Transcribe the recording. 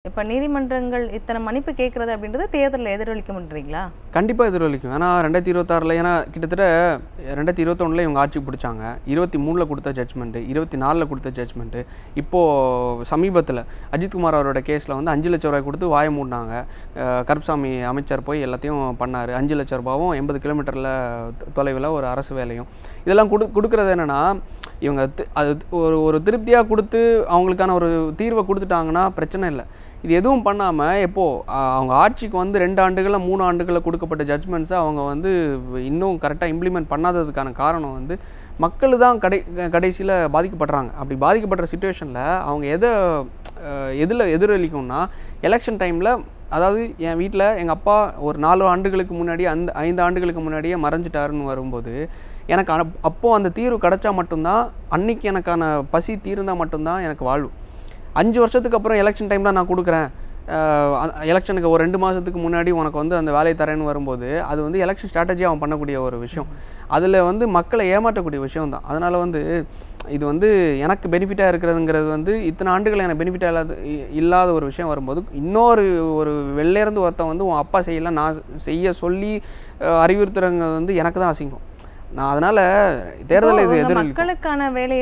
இப்ப நீதிமன்றங்கள் இத்தனை மன்னிப்பு கேட்கறது அப்படின்றது தேர்தலில் எதிரொலிக்கும்ன்றீங்களா? கண்டிப்பா எதிரொலிக்கும். ஏன்னா 2026ல ஏன்னா கிட்டத்தட்ட 2021ல இவங்க ஆட்சி பிடிச்சாங்க. 23ல கொடுத்த ஜட்ஜ்மெண்ட், 24ல கொடுத்த ஜட்ஜ்மெண்ட். இப்போ சமீபத்தில் அஜித்குமார் அவரோட கேஸில் வந்து 5 லட்சம் ரூபாய் கொடுத்து வாய மூடினாங்க. கருப்சாமி அமைச்சர் போய் எல்லாத்தையும் பண்ணார். 5 லட்சம் ரூபாவும் 80 கிலோமீட்டரில் தொலைவில் ஒரு அரசு வேலையும். இதெல்லாம் கொடுக்குறது என்னென்னா இவங்க அது ஒரு திருப்தியாக கொடுத்து அவங்களுக்கான ஒரு தீர்வை கொடுத்துட்டாங்கன்னா பிரச்சனை இல்லை. இது எதுவும் பண்ணாமல் அவங்க ஆட்சிக்கு வந்து 2 ஆண்டுகளில் 3 ஆண்டுகளில் கொடுக்கப்பட்ட ஜட்ஜ்மெண்ட்ஸை அவங்க வந்து இன்னும் கரெக்டாக இம்ப்ளிமெண்ட் பண்ணாததுக்கான காரணம் வந்து மக்கள் தான் கடைசியில் பாதிக்கப்படுறாங்க. அப்படி பாதிக்கப்படுற சுச்சுவேஷனில் அவங்க எதில் எதிரொலிக்கும்னா எலெக்ஷன் டைமில், அதாவது என் வீட்டில் எங்கள் அப்பா ஒரு 4 ஆண்டுகளுக்கு முன்னாடி 5 ஆண்டுகளுக்கு முன்னாடியே மறைஞ்சிட்டாருன்னு வரும்போது எனக்கு அப்போது அந்த தீர்வு கிடச்சா மட்டும்தான், அன்றைக்கி எனக்கான பசி தீர்ந்தால் மட்டும்தான் எனக்கு வாழ்வு. 5 வருஷத்துக்கு அப்புறம் எலெக்ஷன் டைமில் நான் கொடுக்குறேன், எலெக்ஷனுக்கு ஒரு 2 மாதத்துக்கு முன்னாடி உனக்கு வந்து அந்த வேலையை தரேன்னு வரும்போது அது வந்து எலெக்ஷன் ஸ்ட்ராட்டஜி அவன் பண்ணக்கூடிய ஒரு விஷயம். அதில் வந்து மக்களை ஏமாற்றக்கூடிய விஷயம் தான். அதனால் வந்து இது வந்து எனக்கு பெனிஃபிட்டாக இருக்கிறதுங்கிறது வந்து இத்தனை ஆண்டுகள் எனக்கு பெனிஃபிட்டாக இல்லாத ஒரு விஷயம் வரும்போது ஒரு வெளிலேருந்து ஒருத்தன் வந்து உன் அப்பா செய்யலாம் நான் செய்ய சொல்லி அறிவுறுத்துறங்க வந்து எனக்கு தான் அசிங்கம். நான் அதனால் தேர்தலில் இது மக்களுக்கான வேலை